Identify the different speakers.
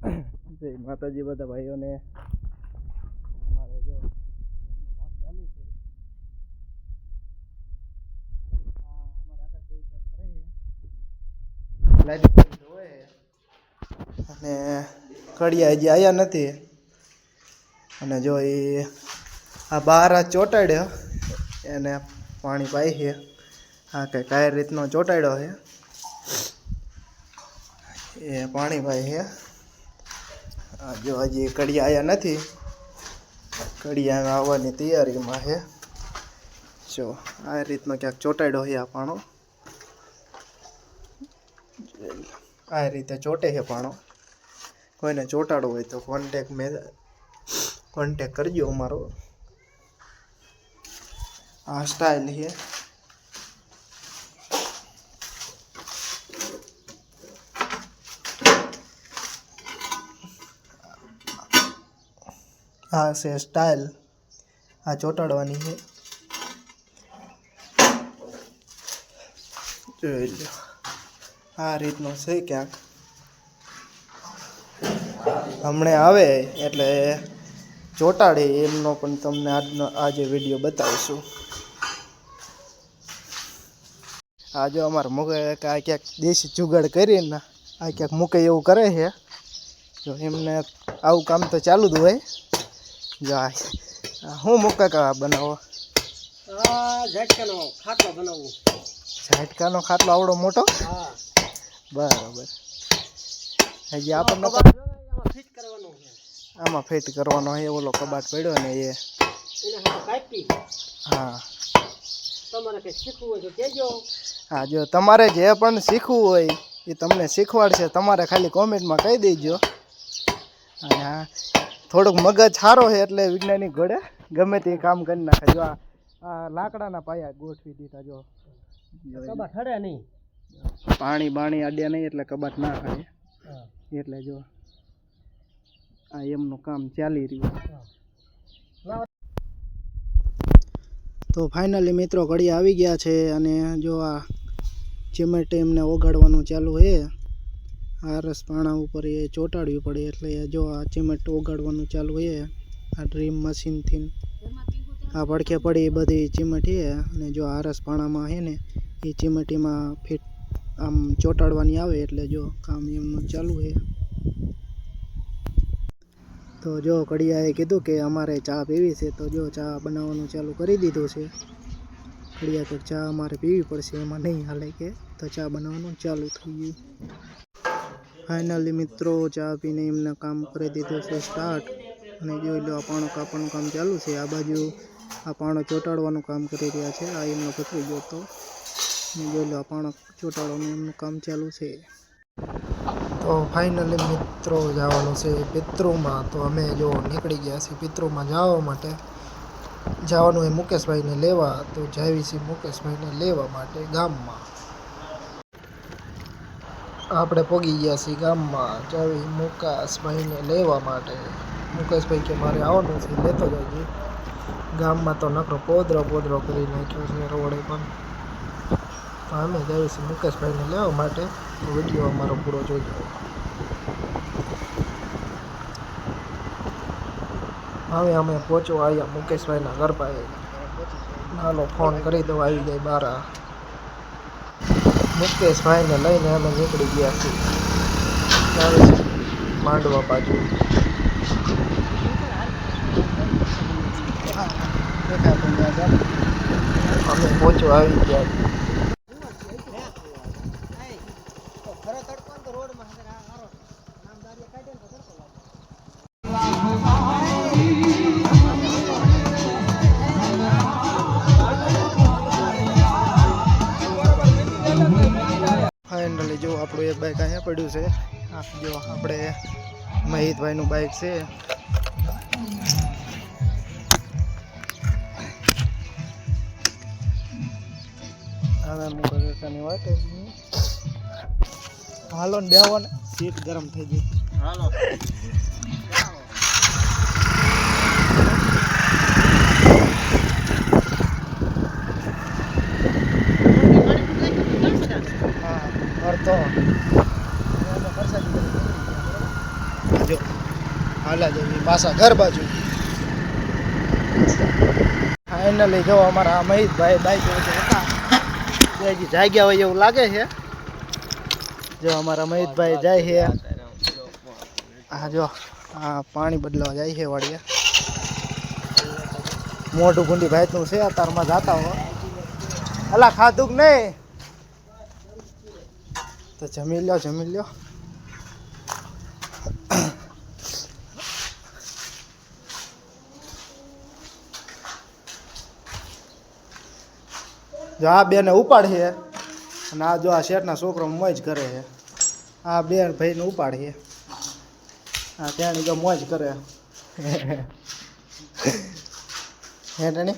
Speaker 1: જય માતાજી બધા ભાઈઓને. અમારે જો કામ ચાલુ છે. અમારા આકાશભાઈ ચેક કરે છે, લાઈટ જોવે અને કડિયા હજી આવ્યા નથી. અને જો એ આ બહાર આ ચોંટાડ્યો એને પાણી પાઈ છે. આ કંઈક આ રીતનો ચોંટાડ્યો છે એ પાણી પાઈ છે. જો હજી કડિયા આવ્યા નથી, કડિયા આવવાની તૈયારીમાં છે. જો આ રીતનો ક્યાંક ચોંટાડ્યો છે આ પાણો. આ રીતે ચોંટે છે પાણો. કોઈને ચોંટાડવો હોય તો કોન્ટેક કરજો અમારો. આ સ્ટાઇલ છે. આ છે સ્ટાઇલ, આ ચોંટાડવાની છે. જોઈ લો આ રીતનો છે ક્યાંક. હમણાં આવે એટલે ચોંટાડે એમનો પણ તમને આજે વિડીયો બતાવીશું. આ જો અમારે મૂકે આ ક્યાંક દેશી જુગાડ કરીને આ ક્યાંક મૂકે એવું કરે છે. જો એમને આવું કામ તો ચાલુ જ હોય. જો હું મૂકે કા બનાવો?
Speaker 2: ઝાટકાનો ખાટલો બનાવવો.
Speaker 1: ઝાટકાનો ખાટલો આવડો મોટો?
Speaker 2: હા
Speaker 1: બરાબર. હજી આપણને
Speaker 2: ફિટ કરવાનો છે.
Speaker 1: આમાં ફિટ કરવાનો છે. ઓલો કબાટ પડ્યો ને એ. હા
Speaker 2: તમારે કંઈ શીખવું હોય તો કહેજો.
Speaker 1: હા જો તમારે જે પણ શીખવું હોય એ તમને શીખવાડશે. તમારે ખાલી કોમેન્ટમાં કહી દેજો. અને હા થોડુંક મગજ સારો છે એટલે વિજ્ઞાનિક ઘોડે ગમે તે કામ કરી નાખે. જો આ લાકડાના પાયા ગોઠવી દીધા. જો
Speaker 2: કબાટ હડે નહીં,
Speaker 1: પાણી બાણી અડ્યા નહીં એટલે કબાટ ના ખાય. એટલે જો આ એમનું કામ ચાલી રહ્યું. તો ફાઇનલી મિત્રો ઘડિયા આવી ગયા છે. અને જો આ ચિમેટ એમને ઓગાડવાનું ચાલુ છે. આ રસપાણા ઉપર એ ચોંટાડવી પડે એટલે જો આ ચિમેટ ઓગાડવાનું ચાલુ છે. આ ડ્રીમ મશીનથી આ પડખે પડી બધી ચિમેટ છે. અને જો આ રસપાણામાં છે ને એ ચિમેટીમાં ફિટ આમ ચોંટાડવાની આવે એટલે જો કામ એમનું ચાલુ છે. તો જો કડિયાએ કીધું કે અમારે ચા પીવી છે તો જો ચા બનાવવાનું ચાલુ કરી દીધું છે. કડિયા કે ચા અમારે પીવી પડશે, એમાં નહીં હાલે કે. તો ચા બનાવવાનું ચાલુ થઈ ગયું. ફાઇનલી મિત્રો ચા પીને એમને કામ કરી દીધું છે સ્ટાર્ટ. અને જોઈ લો આ પાણો કાપવાનું કામ ચાલુ છે. આ બાજુ આ પાણો ચોંટાડવાનું કામ કરી રહ્યા છે. આ એમનો પકડી ગયો તો જોઈ લો આ પાણો ચોંટાડવાનું એમનું કામ ચાલુ છે. તો ફાઇનલી મિત્રો જવાનું છે પિતૃમાં. તો અમે જો નીકળી ગયા છીએ પિતૃમાં જવા માટે. જવાનું હોય મુકેશભાઈને લેવા. તો જાવી છીએ મુકેશભાઈને લેવા માટે ગામમાં. આપણે પહોંચી ગયા છીએ ગામમાં. જાવી મુકેશભાઈને લેવા માટે. મુકેશભાઈ કે મારે આવવાનું છે, લેતો જજે. ગામમાં તો નકરો પોદરો કરી નાખ્યો છે રોડે પણ. તો અમે જઈએ છીએ મુકેશભાઈને લેવા માટે. તો વિડીયો અમારો પૂરો જોઈ લો. હવે અમે પહોંચવા આવ્યા મુકેશભાઈના ઘર પાસે. હાલો ફોન કરી દો, આવી જાય બહાર. મુકેશભાઈને લઈને અમે નીકળી ગયા છીએ માંડવા બાજુ. અમે પહોંચવા આવી ગયા. ફાઇનલી જો આપણું એક બાઇક અહીંયા પડ્યું છે. જો આપણે મહિતભાઈનું બાઇક છે. હવે મુકેશની વાત હાલો ને બેહો ને, સીટ ગરમ થઈ ગઈ. હાલો હા અડધો વરસાદ હાલા જઈએ પાછા ઘર બાજુ. ફાઇનલી જો અમારા મહિતભાઈ બાઈક હતા હજી જાગ્યા હોય એવું લાગે છે. જો અમારા મહિતભાઈ જાય છે. હા જો હા પાણી બદલાવા જાય છે વાડિયા. મોઢું ગુંડી ભાઈનું છે અતારમાં જાતા હો. અલા ખાધું કે નહીં? તો જમી લ્યો જમી લ્યો. જો આ બેને ઉપાડ છે અને આ જો આ શેઠના છોકરો મોજ કરે છે. આ બેન ભાઈને ઉપાડ છે. હા ત્યાં જો મોજ કરે હે ટાણી.